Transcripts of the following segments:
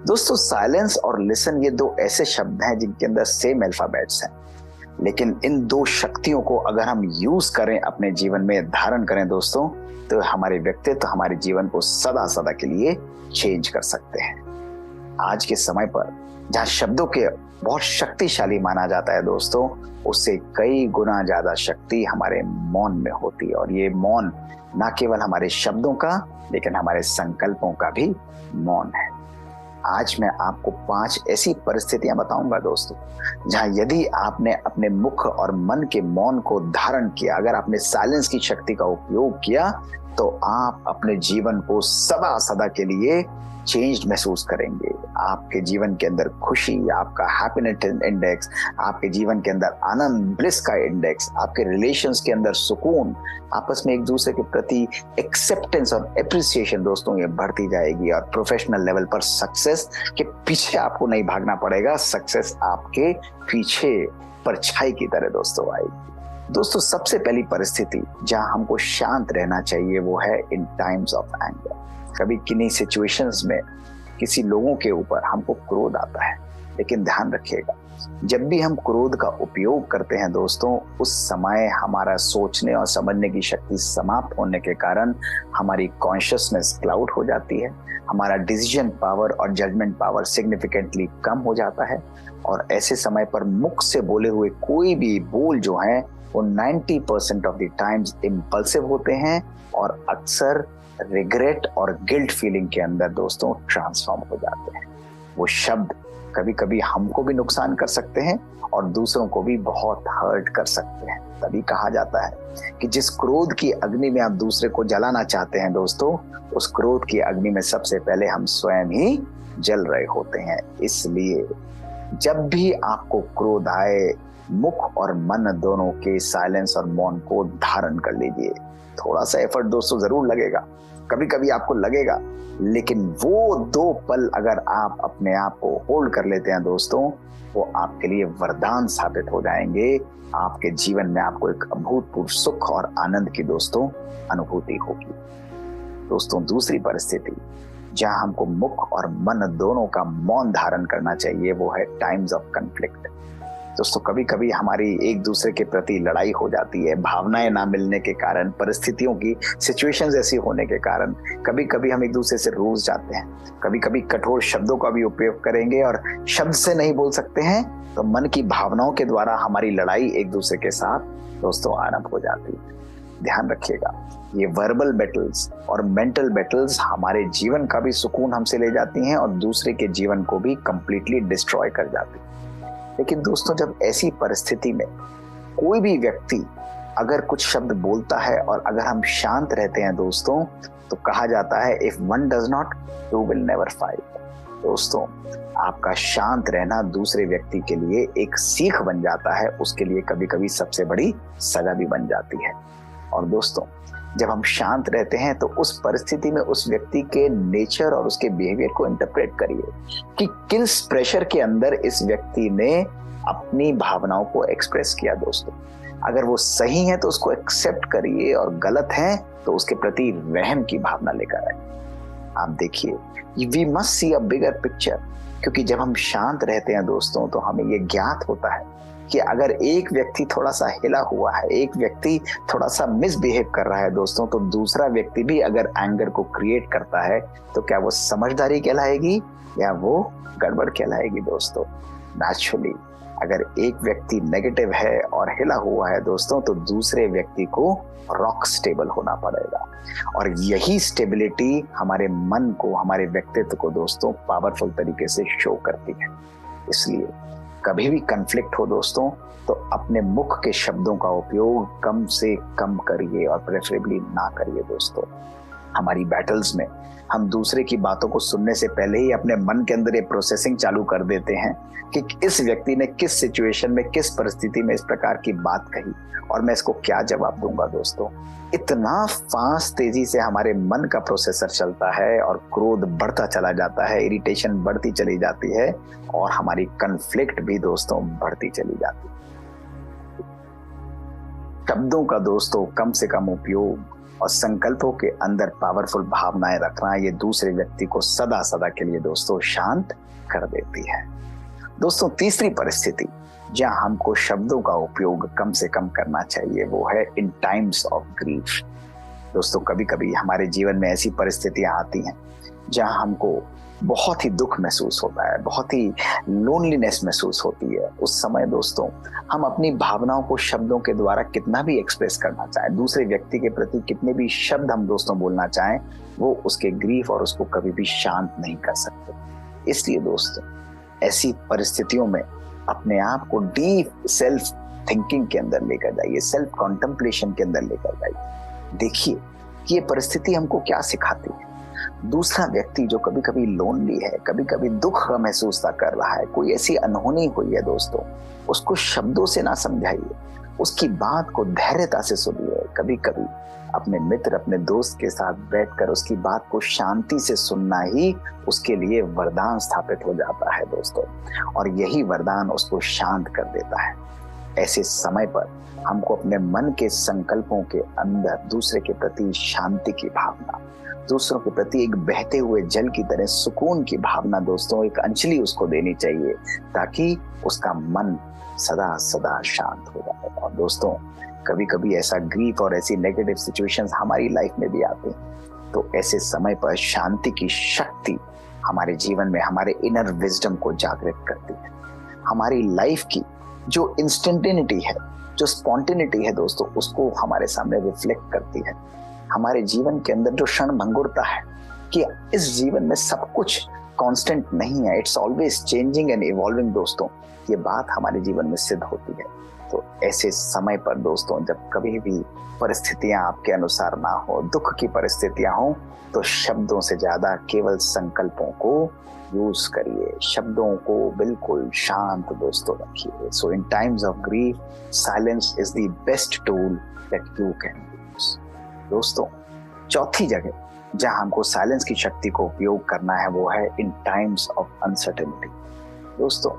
दोस्तों साइलेंस और लिसन ये दो ऐसे शब्द हैं जिनके अंदर सेम अल्फाबेट्स हैं, लेकिन इन दो शक्तियों को अगर हम यूज करें, अपने जीवन में धारण करें दोस्तों, तो हमारे व्यक्तित्व, हमारे जीवन को सदा सदा के लिए चेंज कर सकते हैं। आज के समय पर जहाँ शब्दों के बहुत शक्तिशाली माना जाता है दोस्तों, उससे कई गुना ज्यादा शक्ति हमारे मौन में होती है। और ये मौन ना केवल हमारे शब्दों का, लेकिन हमारे संकल्पों का भी मौन है। आज मैं आपको 5 ऐसी परिस्थितियां बताऊंगा दोस्तों, जहां यदि आपने अपने मुख और मन के मौन को धारण किया, अगर आपने साइलेंस की शक्ति का उपयोग किया, तो आप अपने जीवन को सदा सदा के लिए चेंज्ड महसूस करेंगे। आपके जीवन के अंदर खुशी, आपका हैप्पीनेस इंडेक्स, आपके जीवन के अंदर आनंद, ब्लिस का इंडेक्स, आपके रिलेशंस के अंदर सुकून, आपस में एक दूसरे के प्रति एक्सेप्टेंस और एप्रिसिएशन दोस्तों ये बढ़ती जाएगी। और प्रोफेशनल लेवल पर सक्सेस के पीछे आपको नहीं भागना पड़ेगा, सक्सेस आपके पीछे परछाई की तरह दोस्तों आएगी। दोस्तों सबसे पहली परिस्थिति जहां हमको शांत रहना चाहिए वो है इन टाइम्स ऑफ एंगर। कभी किन्हीं सिचुएशंस में किसी लोगों के ऊपर हमको क्रोध आता है, लेकिन ध्यान रखिएगा, जब भी हम क्रोध का उपयोग करते हैं दोस्तों, उस समय हमारा सोचने और समझने की शक्ति समाप्त होने के कारण हमारी कॉन्शियसनेस क्लाउड हो जाती है, हमारा डिसीजन पावर और जजमेंट पावर सिग्निफिकेंटली कम हो जाता है। और ऐसे समय पर मुख से बोले हुए कोई भी बोल जो है वो 90% ऑफ द टाइम्स इम्पल्सिव होते हैं और अक्सर रिग्रेट और गिल्ट फीलिंग के अंदर दोस्तों ट्रांसफॉर्म हो जाते हैं। वो शब्द कभी कभी हमको भी नुकसान कर सकते हैं और दूसरों को भी बहुत हर्ट कर सकते हैं। तभी कहा जाता है कि जिस क्रोध की अग्नि में आप दूसरे को जलाना चाहते हैं दोस्तों, उस क्रोध की अग्नि में सबसे पहले हम स्वयं ही जल रहे होते हैं। इसलिए जब भी आपको क्रोध आए, मुख और मन दोनों के साइलेंस और मौन को धारण कर लीजिए। थोड़ा सा एफर्ट दोस्तों जरूर लगेगा, कभी कभी आपको लगेगा, लेकिन वो 2 पल अगर आप अपने आप को होल्ड कर लेते हैं दोस्तों, वो आपके लिए वरदान साबित हो जाएंगे। आपके जीवन में आपको एक अभूतपूर्व सुख और आनंद की दोस्तों अनुभूति होगी। दोस्तों दूसरी परिस्थिति जहां हमको मुख और मन दोनों का मौन धारण करना चाहिए वो है टाइम्स ऑफ कॉन्फ्लिक्ट। दोस्तों कभी कभी हमारी एक दूसरे के प्रति लड़ाई हो जाती है, भावनाएं ना मिलने के कारण, परिस्थितियों की सिचुएशंस ऐसी होने के कारण कभी कभी हम एक दूसरे से रूठ जाते हैं। कभी कभी कठोर शब्दों का भी उपयोग करेंगे और शब्द से नहीं बोल सकते हैं तो मन की भावनाओं के द्वारा हमारी लड़ाई एक दूसरे के साथ दोस्तों आरंभ हो जाती है। ध्यान रखिएगा, ये वर्बल बैटल्स और मेंटल बैटल्स हमारे जीवन का भी सुकून हमसे ले जाती हैं और दूसरे के जीवन को भी कंप्लीटली डिस्ट्रॉय कर जाती है। लेकिन दोस्तों जब ऐसी परिस्थिति में कोई भी व्यक्ति अगर कुछ शब्द बोलता है और अगर हम शांत रहते हैं दोस्तों, तो कहा जाता है if one does not two will never fight. दोस्तों आपका शांत रहना दूसरे व्यक्ति के लिए एक सीख बन जाता है, उसके लिए कभी कभी सबसे बड़ी सजा भी बन जाती है। और दोस्तों जब हम शांत रहते हैं तो उस परिस्थिति में उस व्यक्ति के नेचर और उसके बिहेवियर को इंटरप्रेट करिए कि किस प्रेशर के अंदर इस व्यक्ति ने अपनी भावनाओं को एक्सप्रेस किया। दोस्तों अगर वो सही है तो उसको एक्सेप्ट करिए और गलत है तो उसके प्रति रहम की भावना लेकर आए। आप देखिए, we must see a bigger picture, क्योंकि जब हम शांत रहते हैं दोस्तों तो हमें ये ज्ञात होता है कि अगर एक व्यक्ति थोड़ा सा हिला हुआ है, एक व्यक्ति थोड़ा सा मिसबिहेव कर रहा है दोस्तों, तो दूसरा व्यक्ति भी अगर एंगर को क्रिएट करता है तो क्या वो समझदारी कहलाएगी या वो गड़बड़ कहलाएगी। दोस्तों नेचुरली अगर एक व्यक्ति नेगेटिव है और हिला हुआ है दोस्तों, तो दूसरे व्यक्ति को रॉक स्टेबल होना पड़ेगा। और यही स्टेबिलिटी हमारे मन को, हमारे व्यक्तित्व को दोस्तों पावरफुल तरीके से शो करती है। इसलिए कभी भी कन्फ्लिक्ट हो दोस्तों तो अपने मुख के शब्दों का उपयोग कम से कम करिए और प्रेफरेबली ना करिए। दोस्तों हमारी बैटल्स में हम दूसरे की बातों को सुनने से पहले ही अपने मन के अंदर ये प्रोसेसिंग चालू कर देते हैं कि इस व्यक्ति ने किस सिचुएशन में, किस परिस्थिति में इस प्रकार की बात कही और मैं इसको क्या जवाब दूंगा। दोस्तों इतना फास्ट तेजी से हमारे मन का प्रोसेसर चलता है और क्रोध बढ़ता चला जाता है, इरिटेशन बढ़ती चली जाती है और हमारी कन्फ्लिक्ट भी दोस्तों बढ़ती चली जाती है। शब्दों का दोस्तों कम से कम उपयोग और संकल्पों के अंदर पावरफुल भावनाएं रखना ये दूसरे व्यक्ति को सदा सदा के लिए दोस्तों शांत कर देती है। दोस्तों तीसरी परिस्थिति जहां हमको शब्दों का उपयोग कम से कम करना चाहिए वो है इन टाइम्स ऑफ ग्रीफ। दोस्तों कभी कभी हमारे जीवन में ऐसी परिस्थितियां आती हैं जहां हमको बहुत ही दुख महसूस होता है, बहुत ही लोनलीनेस महसूस होती है। उस समय दोस्तों हम अपनी भावनाओं को शब्दों के द्वारा कितना भी एक्सप्रेस करना चाहें, दूसरे व्यक्ति के प्रति कितने भी शब्द हम दोस्तों बोलना चाहें, वो उसके ग्रीफ और उसको कभी भी शांत नहीं कर सकते। इसलिए दोस्तों ऐसी परिस्थितियों में अपने आप को डीप सेल्फ थिंकिंग के अंदर लेकर जाइए, सेल्फ कॉन्टेम्पलेशन के अंदर लेकर जाइए। देखिए कि ये परिस्थिति हमको क्या सिखाती है। दूसरा व्यक्ति जो कभी कभी लोनली है, कभी कभी दुख का महसूस कर रहा है, कोई ऐसी अनहोनी हुई है दोस्तों, उसको शब्दों से ना समझाइए, उसकी बात को धैर्यता से सुनिए। कभी कभी अपने मित्र, अपने दोस्त के साथ बैठकर उसकी बात को शांति से सुनना ही उसके लिए वरदान स्थापित हो जाता है दोस्तों, और यही वरदान उसको शांत कर देता है। ऐसे समय पर हमको अपने मन के संकल्पों के अंदर दूसरे के प्रति शांति की भावना, दूसरों के प्रति एक बहते हुए जल की तरह सुकून की भावना दोस्तों एक अंजलि उसको देनी चाहिए, ताकि उसका मन सदा सदा शांत हो जाए। और दोस्तों कभी कभी ऐसा ग्रीफ और ऐसी नेगेटिव सिचुएशंस हमारी लाइफ में भी आते हैं, तो ऐसे समय पर शांति की शक्ति हमारे जीवन में हमारे इनर विजडम को जागृत करती है। हमारी लाइफ की जो इंस्टेंटेनिटी है, जो स्पॉन्टेनिटी है दोस्तों, उसको हमारे सामने रिफ्लेक्ट करती है। हमारे जीवन के अंदर जो क्षण भंगुरता है कि इस जीवन में सब कुछ कांस्टेंट नहीं है, it's always changing and evolving दोस्तों, ये बात हमारे जीवन में सिद्ध होती है। तो ऐसे समय पर दोस्तों जब कभी भी परिस्थितियां आपके अनुसार ना हो, दुख की परिस्थितियां हो, तो शब्दों से ज्यादा केवल संकल्पों को यूज करिए, शब्दों को बिल्कुल शांत दोस्तों रखिए। So in times of grief silence is the best tool that you can use. दोस्तों चौथी जगह जहां हमको साइलेंस की शक्ति को उपयोग करना है वो है इन टाइम्स ऑफ अनसर्टेनिटी। दोस्तों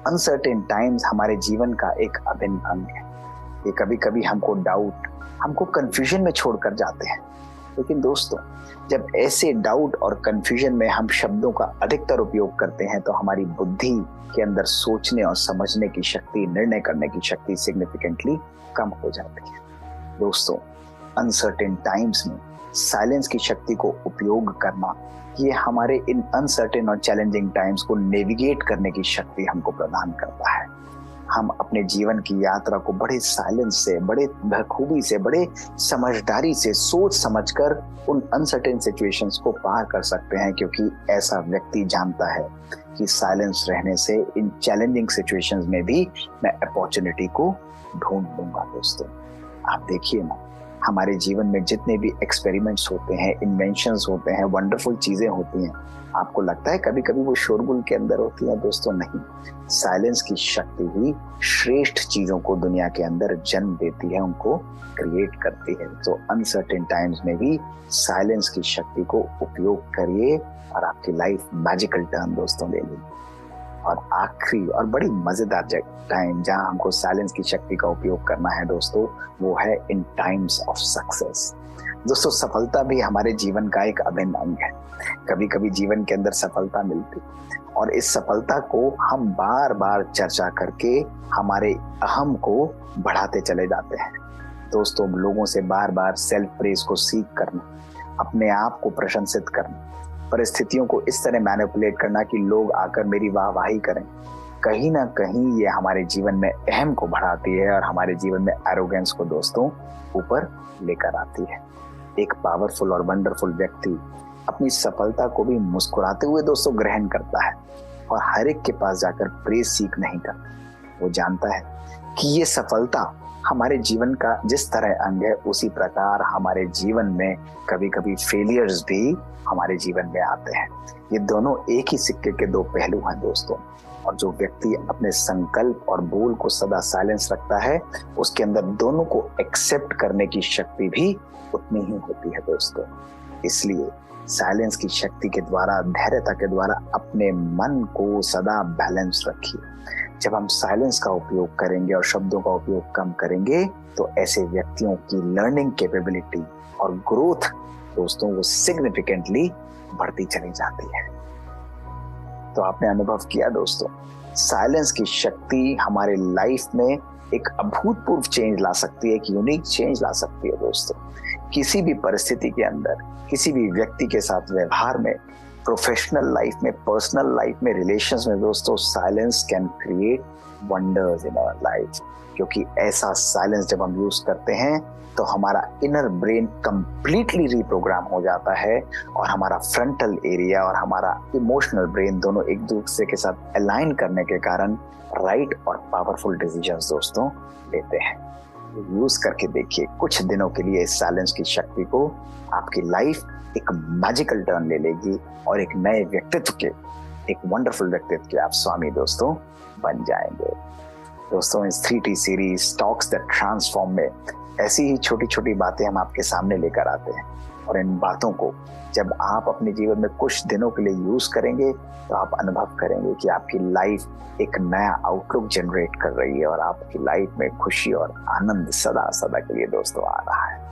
अनसर्टेन टाइम्स हमारे जीवन का एक अभिन्न अंग है। ये कभी कभी हमको डाउट, हमको कंफ्यूजन में छोड़कर जाते हैं। लेकिन दोस्तों जब ऐसे डाउट और कंफ्यूजन में हम शब्दों का अधिकतर उपयोग करते हैं तो हमारी बुद्धि के अंदर सोचने और समझने की शक्ति, निर्णय करने की शक्ति सिग्निफिकेंटली कम हो जाती है। दोस्तों अनसर्टेन टाइम्स में साइलेंस की शक्ति को उपयोग करना, ये हमारे इन अनसर्टेन और चैलेंजिंग टाइम्स को नेविगेट करने की शक्ति हमको प्रदान करता है। हम अपने जीवन की यात्रा को बड़े साइलेंस से, बड़े बखूबी से, बड़े समझदारी से सोच समझकर उन अनसर्टेन सिचुएशंस को पार कर सकते हैं, क्योंकि ऐसा व्यक्ति जानता है कि साइलेंस रहने से इन चैलेंजिंग सिचुएशंस में भी मैं अपॉर्चुनिटी को ढूंढ लूंगा। दोस्तों आप देखिए ना, हमारे जीवन में जितने भी एक्सपेरिमेंट्स होते हैं, इन्वेंशंस होते हैं, वंडरफुल चीजें होती हैं, आपको लगता है कभी कभी वो शोरगुल के अंदर होती है? दोस्तों नहीं, साइलेंस की शक्ति ही श्रेष्ठ चीजों को दुनिया के अंदर जन्म देती है, उनको क्रिएट करती है। तो अनसर्टेन टाइम्स में भी साइलेंस की शक्ति को उपयोग करिए और आपकी लाइफ मैजिकल टर्न दोस्तों ले ली। और आखिरी और बड़ी मजेदार टाइम जहां हमको साइलेंस की शक्ति का उपयोग करना है दोस्तों, वो है इन टाइम्स ऑफ सक्सेस। दोस्तों सफलता भी हमारे जीवन का एक अभिन्न अंग है। कभी कभी जीवन के अंदर सफलता मिलती और इस सफलता को हम बार बार चर्चा करके हमारे अहम को बढ़ाते चले जाते हैं। दोस्तों लोगों से बार बार सेल्फ प्रेज को सीख करना, अपने आप को प्रशंसित करना, परिस्थितियों को इस तरह मैनिपुलेट करना कि लोग आकर मेरी वाहवाही करें, कहीं ना कहीं ये हमारे जीवन में अहम को बढ़ाती है और हमारे जीवन में एरोगेंस को दोस्तों ऊपर लेकर आती है। एक पावरफुल और वंडरफुल व्यक्ति अपनी सफलता को भी मुस्कुराते हुए दोस्तों ग्रहण करता है और हर एक के पास जाकर प्रेज सीख नहीं करता। वो जानता है कि ये सफलता हमारे जीवन का जिस तरह अंग है, उसी प्रकार हमारे जीवन में कभी कभी फेलियर्स भी हमारे जीवन में आते हैं। ये दोनों एक ही सिक्के के दो पहलू हैं दोस्तों। और जो व्यक्ति अपने संकल्प और बोल को सदा साइलेंस रखता है, उसके अंदर दोनों को एक्सेप्ट करने की शक्ति भी उतनी ही होती है दोस्तों। इसलिए साइलेंस की शक्ति के द्वारा, धैर्यता के द्वारा अपने मन को सदा बैलेंस रखिए। जब हम साइलेंस का उपयोग करेंगे और शब्दों का उपयोग कम करेंगे, तो ऐसे व्यक्तियों की लर्निंग कैपेबिलिटी, और ग्रोथ दोस्तों वो सिग्निफिकेंटली बढ़ती चली जाती है। तो आपने अनुभव किया दोस्तों, साइलेंस की शक्ति हमारे लाइफ में एक अभूतपूर्व चेंज ला सकती है, एक यूनिक चेंज ला सकती है दोस्तों। किसी भी परिस्थिति के अंदर, किसी भी व्यक्ति के साथ व्यवहार में, प्रोफेशनल लाइफ में, पर्सनल लाइफ में, रिलेशंस में दोस्तों, silence can create wonders in our life. क्योंकि ऐसा साइलेंस जब हम यूज करते हैं तो हमारा इनर ब्रेन कंप्लीटली रिप्रोग्राम हो जाता है और हमारा फ्रंटल एरिया और हमारा इमोशनल ब्रेन दोनों एक दूसरे के साथ अलाइन करने के कारण राइट और पावरफुल डिसीजंस दोस्तों लेते हैं। यूज करके देखिए, कुछ दिनों के लिए इस साइलेंस की शक्ति को, आपकी लाइफ एक मैजिकल टर्न ले लेगी और एक नए व्यक्तित्व के, एक वंडरफुल व्यक्तित्व के आप स्वामी दोस्तों बन जाएंगे। दोस्तों, इस 3T series talks that transform में ऐसी ही छोटी छोटी बातें हम आपके सामने लेकर आते हैं और इन बातों को जब आप अपने जीवन में कुछ दिनों के लिए यूज करेंगे तो आप अनुभव करेंगे कि आपकी लाइफ एक नया आउटलुक जनरेट कर रही है और आपकी लाइफ में खुशी और आनंद सदा सदा के लिए दोस्तों आ रहा है।